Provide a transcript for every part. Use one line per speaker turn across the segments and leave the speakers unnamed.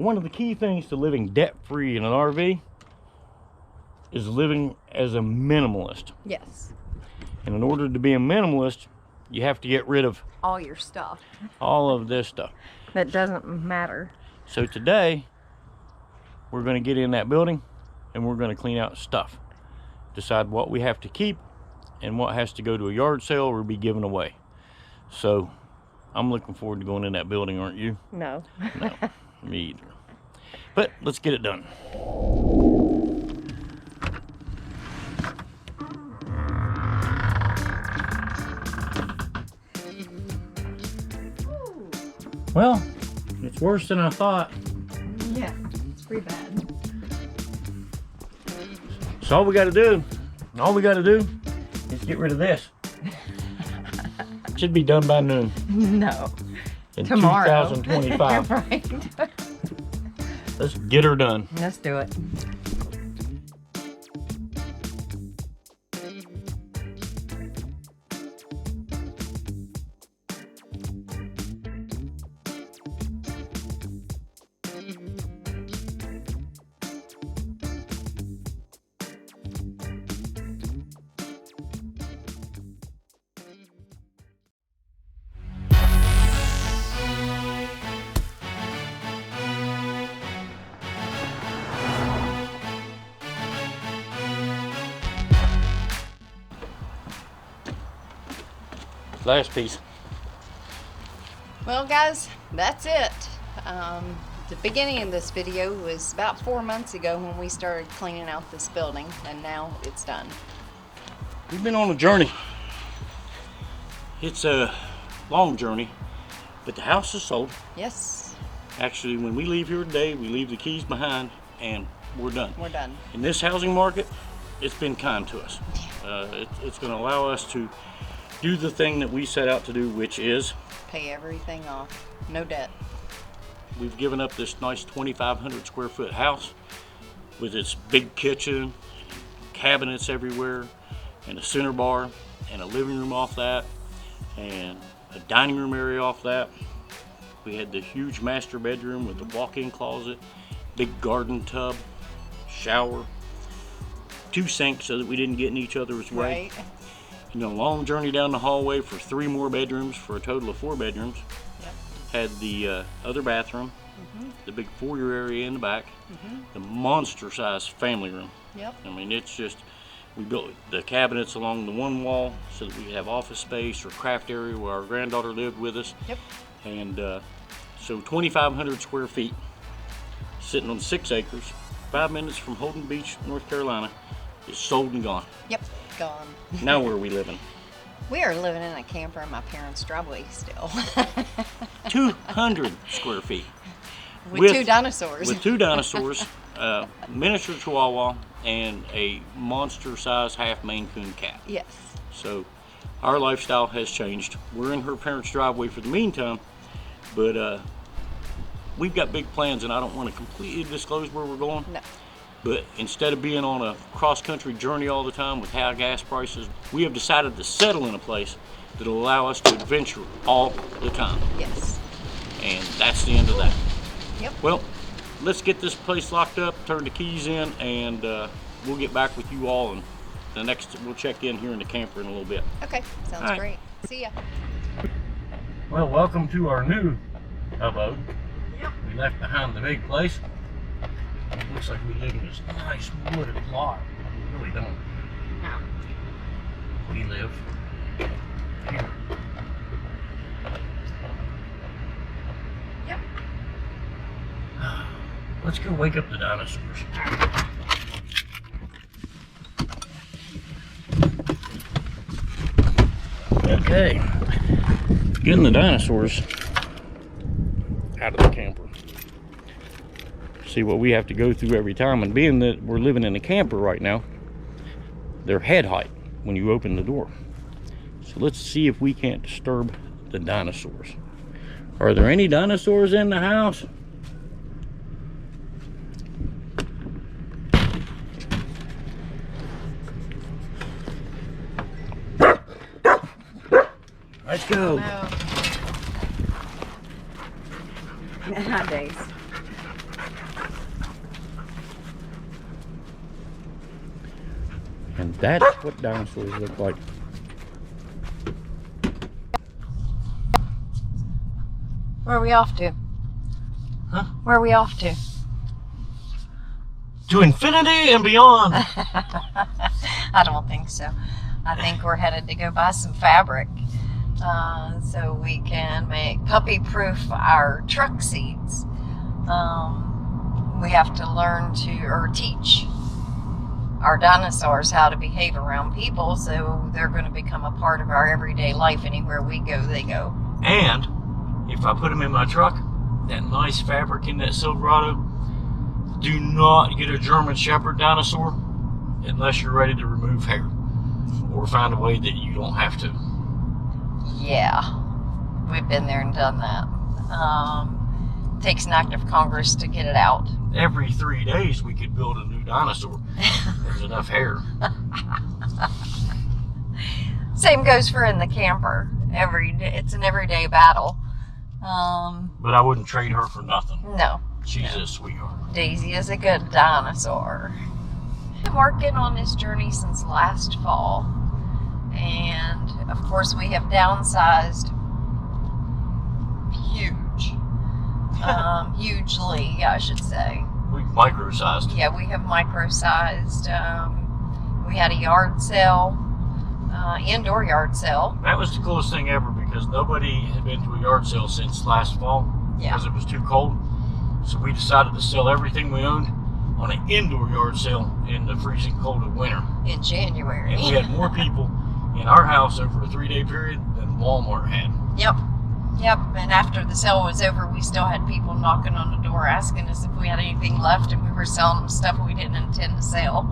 one of the key things to living debt-free in an RV is living as a minimalist.
Yes.
And in order to be a minimalist, you have to get rid of
all your stuff.
All of this stuff.
That doesn't matter.
So today, we're going to get in that building and we're going to clean out stuff. Decide what we have to keep and what has to go to a yard sale or be given away. So, I'm looking forward to going in that building, aren't you?
No.
No, me either. But let's get it done. Well, it's worse than I thought.
Yeah, it's pretty bad.
So all we got to do is get rid of this. Should be done by noon.
No.
In
Tomorrow.
2025.
Right.
Let's get her done.
Let's do it.
Last piece.
Well, guys, that's it. The beginning of this video was about 4 months ago when we started cleaning out this building, and now it's done.
We've been on a journey. It's a long journey, but the house is sold.
Yes.
Actually, when we leave here today, we leave the keys behind and we're done.
We're done.
In this housing market, it's been kind to us. It's going to allow us to do the thing that we set out to do, which is
pay everything off. No debt.
We've given up this nice 2,500 square foot house with its big kitchen, cabinets everywhere, and a center bar, and a living room off that, and a dining room area off that. We had the huge master bedroom with the walk-in closet, big garden tub, shower, 2 sinks so that we didn't get in each other's way.
Right.
You know, long journey down the hallway for 3 more bedrooms for a total of 4 bedrooms.
Yep.
Had the other bathroom, the big foyer area in the back, the monster-sized family room.
Yep.
I mean, it's just, we built the cabinets along the one wall so that we could have office space or craft area where our granddaughter lived with us.
Yep.
And so 2,500 square feet, sitting on 6 acres, 5 minutes from Holden Beach, North Carolina, is sold and gone.
Yep. Gone.
Now where are we living?
We are living in a camper in my parents' driveway still.
200 square feet.
With 2 dinosaurs.
With 2 dinosaurs, miniature chihuahua, and a monster-sized half Maine Coon cat.
Yes.
So our lifestyle has changed. We're in her parents' driveway for the meantime, but we've got big plans, and I don't want to completely disclose where we're going.
No.
But instead of being on a cross-country journey all the time with high gas prices, we have decided to settle in a place that will allow us to adventure all the time.
Yes.
And that's the end of that.
Yep.
Well, let's get this place locked up, turn the keys in, and we'll get back with you all. And we'll check in here in the camper in a little bit.
Okay. Sounds
All right.
great. See ya.
Well, welcome to our new abode. Yep. We left behind the big place. It looks like we live in this nice wooded lot. We really don't.
No.
We live here.
Yep.
Let's go wake up the dinosaurs. Okay. Getting the dinosaurs out of the camper. See what we have to go through every time, and being that we're living in a camper right now, they're head height when you open the door. So let's see if we can't disturb the dinosaurs. Are there any dinosaurs in the house? Let's go.
No. Not days.
And that's what dinosaurs look like.
Where are we off to?
Huh?
Where are we off to?
To infinity and beyond.
I don't think so. I think we're headed to go buy some fabric so we can make puppy-proof our truck seats. We have to learn to, or teach our dinosaurs how to behave around people, so they're going to become a part of our everyday life. Anywhere we go, they go.
And if I put them in my truck, that nice fabric in that Silverado, do not get a German Shepherd dinosaur unless you're ready to remove hair or find a way that you don't have to.
Yeah, we've been there and done that. Takes an act of Congress to get it out.
Every 3 days we could build a new dinosaur. There's enough hair.
Same goes for in the camper. It's an everyday battle.
But I wouldn't trade her for nothing.
No.
She's a sweetheart.
Daisy is a good dinosaur. I've been working on this journey since last fall. And of course we have downsized hugely, I should say.
We've micro-sized.
Yeah, we have micro-sized. We had a yard sale, indoor yard sale.
That was the coolest thing ever because nobody had been to a yard sale since last fall because it was too cold. So we decided to sell everything we owned on an indoor yard sale in the freezing cold of winter.
In January.
And we had more people in our house over a 3-day period than Walmart had.
Yep. And after the sale was over, we still had people knocking on the door asking us if we had anything left, and we were selling them stuff we didn't intend to sell.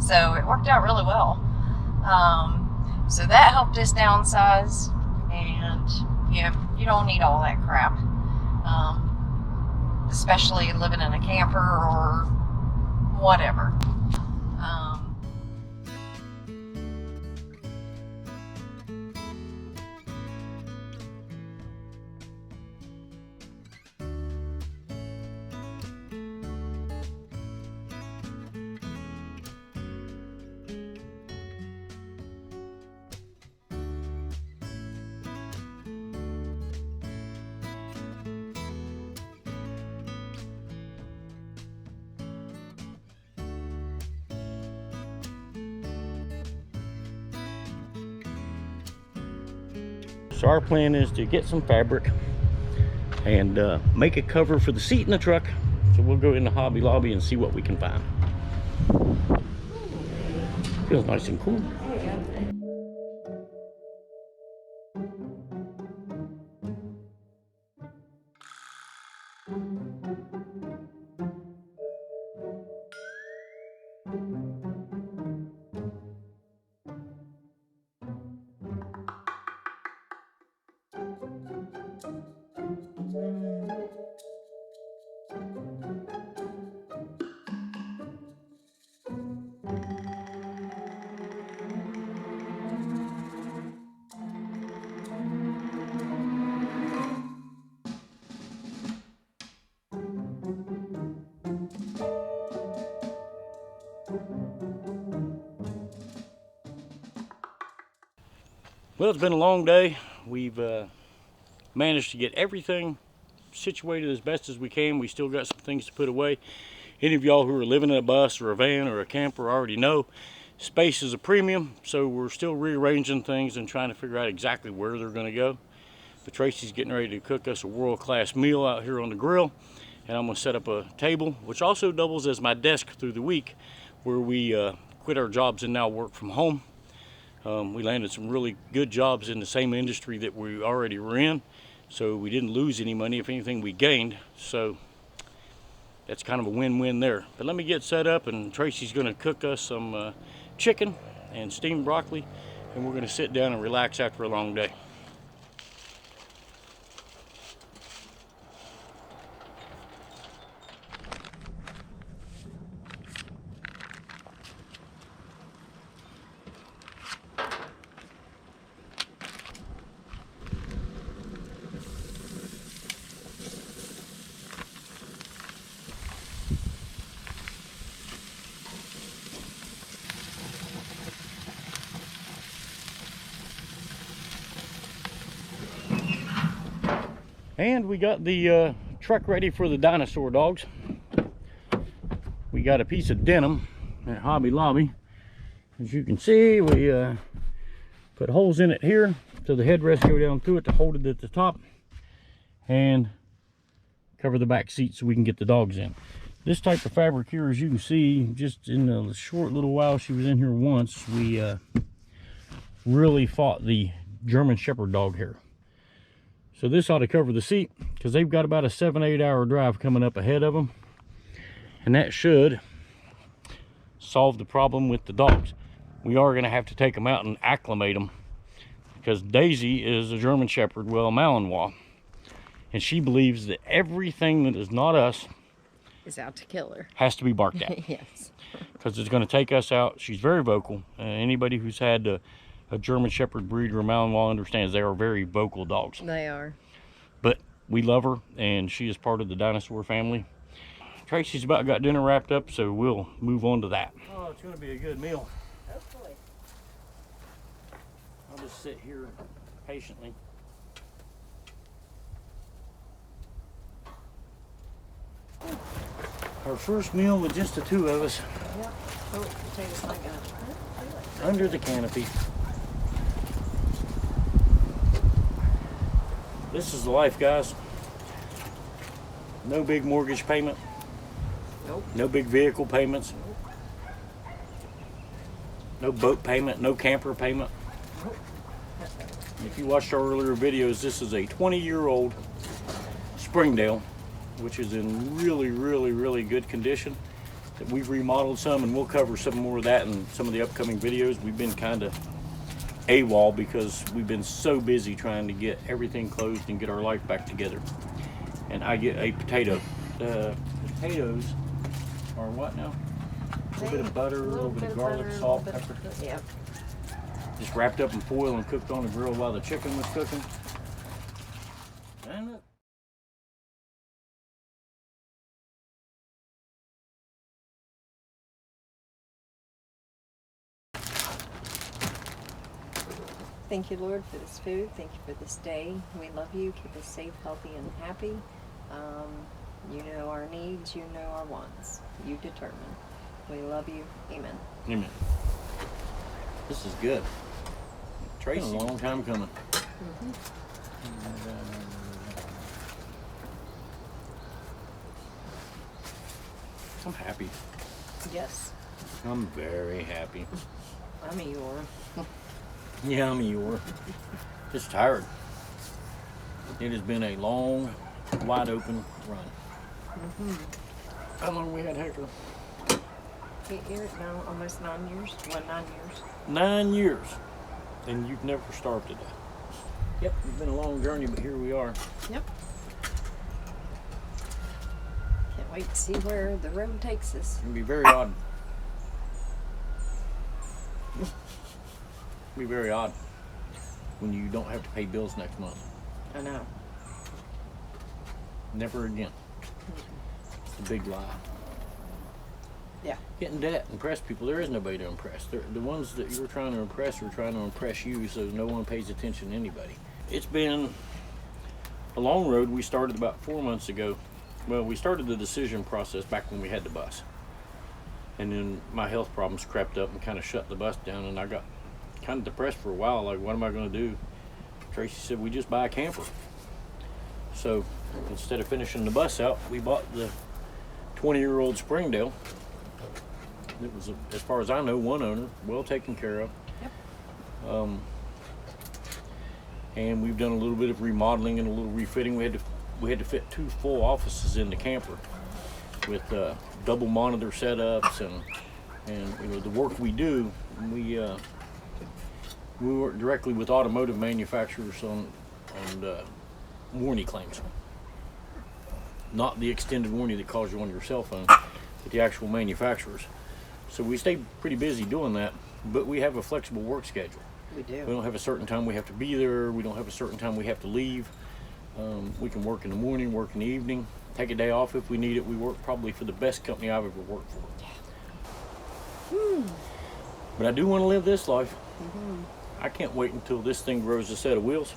So it worked out really well. So that helped us downsize, and you don't need all that crap. Especially living in a camper or whatever.
So our plan is to get some fabric and make a cover for the seat in the truck. So we'll go in the Hobby Lobby and see what we can find. Feels nice and cool. Well, it's been a long day. We've managed to get everything situated as best as we can. We still got some things to put away. Any of y'all who are living in a bus or a van or a camper already know space is a premium, so we're still rearranging things and trying to figure out exactly where they're going to go. But Tracy's getting ready to cook us a world-class meal out here on the grill, and I'm going to set up a table, which also doubles as my desk through the week, where we quit our jobs and now work from home. We landed some really good jobs in the same industry that we already were in, so we didn't lose any money. If anything, we gained. So that's kind of a win-win there. But let me get set up, and Tracy's going to cook us some chicken and steamed broccoli, and we're going to sit down and relax after a long day. And we got the truck ready for the dinosaur dogs. We got a piece of denim at Hobby Lobby. As you can see, we put holes in it here so the headrests go down through it to hold it at the top, and cover the back seat so we can get the dogs in. This type of fabric here, as you can see, just in a short little while she was in here once, we really fought the German Shepherd dog hair. So this ought to cover the seat, because they've got about a 7-8 hour drive coming up ahead of them, and that should solve the problem with the dogs. We are going to have to take them out and acclimate them, because Daisy is a German Shepherd, well, Malinois, and she believes that everything that is not us
Is out to kill her.
has to be barked at.
Yes.
Because it's going to take us out. She's very vocal. Anybody who's had a German Shepherd breed or a Malinois understands they are very vocal dogs.
They are.
But we love her, and she is part of the dinosaur family. Tracy's about got dinner wrapped up, so we'll move on to that. Oh, it's going to be a good meal.
Hopefully.
I'll just sit here patiently. Our first meal with just the two of us.
Yep. Oh, potatoes not gonna.
Under the canopy. This is the life, guys. No big mortgage payment.
Nope.
No big vehicle payments. No boat payment. No camper payment.
Nope.
If you watched our earlier videos, this is a 20-year-old Springdale, which is in really good condition. That we've remodeled some, and we'll cover some more of that in some of the upcoming videos. We've been kind of AWOL because we've been so busy trying to get everything closed and get our life back together. And I get a potato. The potatoes are what now? A little bit of butter, a little bit of garlic, salt, pepper.
Yep.
Just wrapped up in foil and cooked on the grill while the chicken was cooking. And
Thank you, Lord, for this food. Thank you for this day. We love you. Keep us safe, healthy, and happy. You know our needs. You know our wants. You determine. We love you. Amen.
Amen. This is good. Tracy's a long time coming. I'm happy.
Yes.
I'm very happy.
I'm a Eeyore.
Yeah, I'm a Eeyore. Just tired. It has been a long, wide open run. How long we had Hector?
8 years? No, almost 9 years. Well, 9 years.
9 years. And you've never starved to death. Yep, it's been a long journey, but here we are.
Yep. Can't wait to see where the road takes us.
It'll be very odd. It'll be very odd when you don't have to pay bills next month.
I know.
Never again. It's a big lie.
Yeah.
Get in debt, impress people. There is nobody to impress. The ones that you're trying to impress are trying to impress you, so no one pays attention to anybody. It's been a long road. We started about 4 months ago. Well, we started the decision process back when we had the bus. And then my health problems crept up and kind of shut the bus down, and I got kind of depressed for a while. Like, what am I going to do? Tracy said, we just buy a camper. So instead of finishing the bus out, we bought the 20-year-old Springdale. It was, as far as I know, one owner, well taken care of.
Yep.
And we've done a little bit of remodeling and a little refitting. We had to fit 2 full offices in the camper with double monitor setups and you know, the work we do. We work directly with automotive manufacturers on warranty claims. Not the extended warranty that calls you on your cell phone, but the actual manufacturers. So we stay pretty busy doing that, but we have a flexible work schedule.
We do.
We don't have a certain time we have to be there. We don't have a certain time we have to leave. We can work in the morning, work in the evening, take a day off if we need it. We work probably for the best company I've ever worked for. But I do want to live this life. I can't wait until this thing grows a set of wheels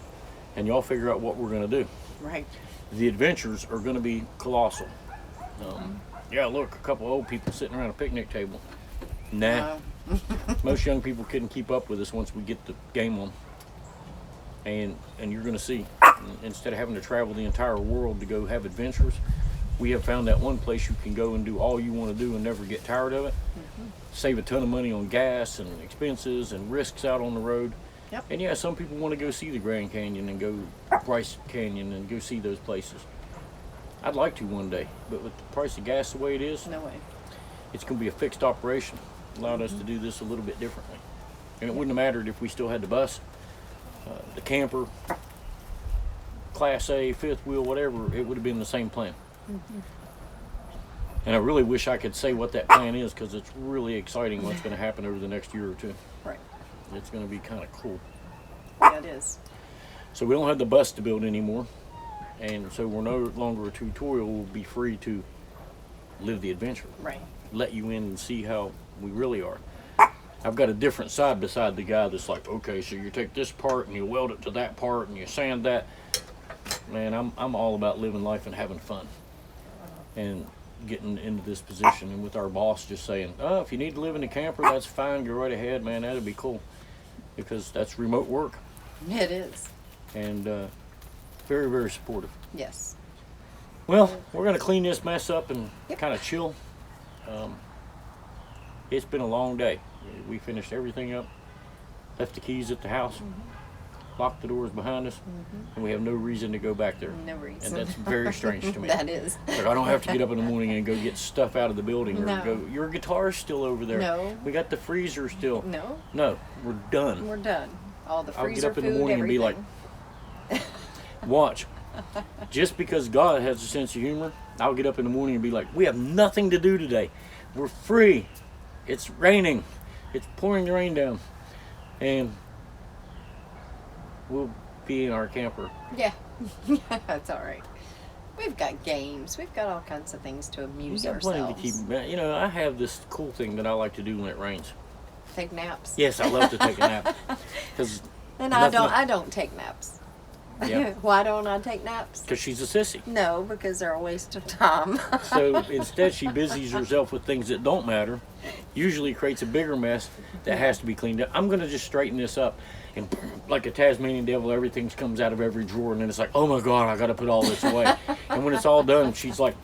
and y'all figure out what we're going to do.
Right.
The adventures are going to be colossal. Yeah, look, a couple old people sitting around a picnic table. Nah. Most young people couldn't keep up with us once we get the game on. And you're going to see, instead of having to travel the entire world to go have adventures, we have found that one place you can go and do all you want to do and never get tired of it. Save a ton of money on gas and expenses and risks out on the road.
Yep.
And yeah, some people want to go see the Grand Canyon and go Bryce Canyon and go see those places. I'd like to one day, but with the price of gas the way it is,
No way.
it's going to be a fixed operation. Allowed us to do this a little bit differently. And it wouldn't have mattered if we still had the bus, the camper, Class A, fifth wheel, whatever, it would have been the same plan. And I really wish I could say what that plan is, because it's really exciting what's going to happen over the next year or two.
Right.
It's going to be kind of cool.
Yeah, it is.
So we don't have the bus to build anymore, and so we're no longer a tutorial. We'll be free to live the adventure.
Right.
Let you in and see how we really are. I've got a different side beside the guy that's like, okay, so you take this part and you weld it to that part and you sand that. Man, I'm all about living life and having fun. And getting into this position, and with our boss just saying, oh, if you need to live in a camper, that's fine, go right ahead, man, that'd be cool, because that's remote work.
It is.
And very, very supportive.
Yes.
Well, we're going to clean this mess up and
Yep.
kind of chill. It's been a long day. We finished everything up, left the keys at the house, locked the doors behind us, and we have no reason to go back there.
No reason.
And that's very strange to me.
That is.
Like, I don't have to get up in the morning and go get stuff out of the building, or
No.
go, your guitar's still over there.
No.
We got the freezer still.
No.
No, we're done.
We're done. All the
I'll
freezer
get up in the
food,
morning and be like,
everything.
watch. Just because God has a sense of humor, I'll get up in the morning and be like, we have nothing to do today. We're free. It's raining. It's pouring the rain down. And we'll be in our camper.
Yeah. That's all right. We've got games. We've got all kinds of things to amuse
We've got plenty
ourselves.
to keep. You know, I have this cool thing that I like to do when it rains.
Take naps.
Yes, I love to take a nap. Because
And I don't take naps.
Yeah.
Why don't I take naps?
she's a sissy.
No, because they're a waste of time.
So instead, she busies herself with things that don't matter. Usually creates a bigger mess that has to be cleaned up. I'm going to just straighten this up. And like a Tasmanian devil, everything comes out of every drawer. And then it's like, oh my God, I got to put all this away. And when it's all done, she's like,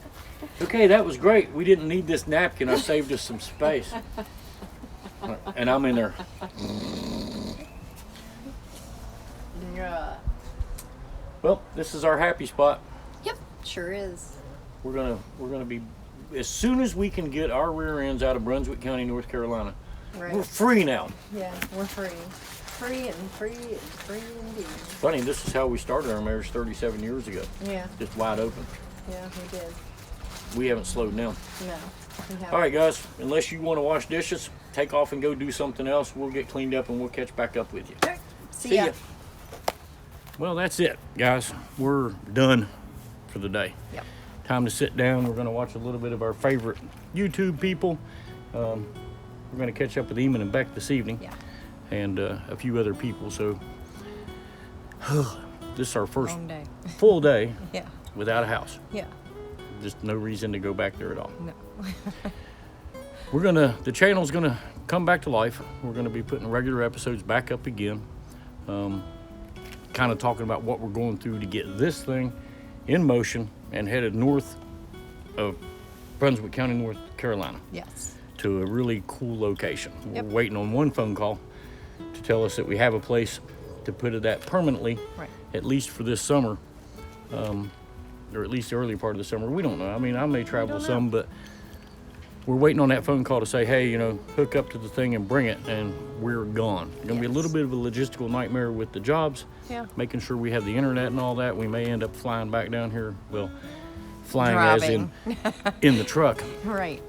okay, that was great. We didn't need this napkin. I saved us some space. And I'm in there.
Yeah.
Well, this is our happy spot.
Yep, sure is.
We're gonna be, as soon as we can get our rear ends out of Brunswick County, North Carolina,
Right.
we're free now.
Yeah, we're free. Free and free and free indeed.
Funny, this is how we started our marriage 37 years ago.
Yeah,
Just wide open.
yeah, we did.
We haven't slowed down.
No. We haven't.
All right, guys, unless you want to wash dishes, take off and go do something else. We'll get cleaned up and we'll catch back up with you.
Okay. See ya.
Well, that's it, guys. We're done for the day.
Yep.
Time to sit down. We're going to watch a little bit of our favorite YouTube people. We're going to catch up with Eamon and Beck this evening.
Yeah.
And a few other people. So this is our first
Long day.
full day
Yeah.
without a house.
Yeah.
Just no reason to go back there at all.
No.
The channel's gonna come back to life. We're gonna be putting regular episodes back up again. Kind of talking about what we're going through to get this thing in motion and headed north of Brunswick County, North Carolina,
Yes.
to a really cool location.
Yep.
We're waiting on one phone call to tell us that we have a place to put it at permanently,
Right.
at least for this summer, or at least the early part of the summer. We don't know. I mean, I may travel
don't know.
some, but we're waiting on that phone call to say, hey, hook up to the thing and bring it, and we're gone. It's going to be a little bit of a logistical nightmare with the jobs,
Yeah.
making sure we have the internet and all that. We may end up flying back down here. Well, flying as in in the truck,
Right.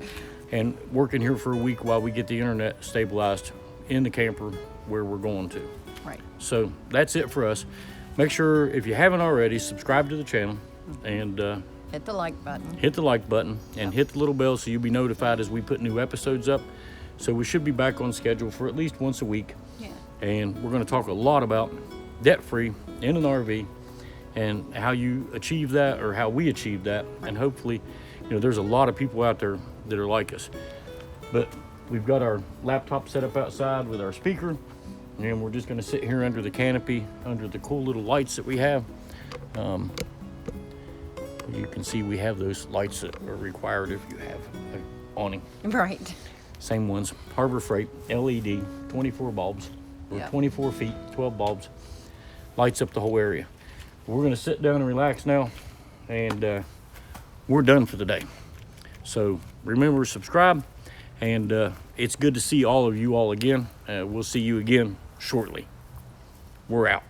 and working here for a week while we get the internet stabilized in the camper where we're going to.
Right.
So that's it for us. Make sure, if you haven't already, subscribe to the channel and
Hit the like button.
hit the like button and hit the little bell so you'll be notified as we put new episodes up. So we should be back on schedule for at least once a week.
Yeah.
And we're going to talk a lot about debt-free in an RV and how you achieve that, or how we achieve that. And hopefully, you know, there's a lot of people out there that are like us. But we've got our laptop set up outside with our speaker, and we're just gonna sit here under the canopy, under the cool little lights that we have. You can see we have those lights that are required if you have an awning.
Right.
Same ones, Harbor Freight, LED, 24 bulbs, or
Yep.
24 feet, 12 bulbs, lights up the whole area. We're gonna sit down and relax now, and we're done for the day. So remember, subscribe, and it's good to see all of you all again. We'll see you again shortly. We're out.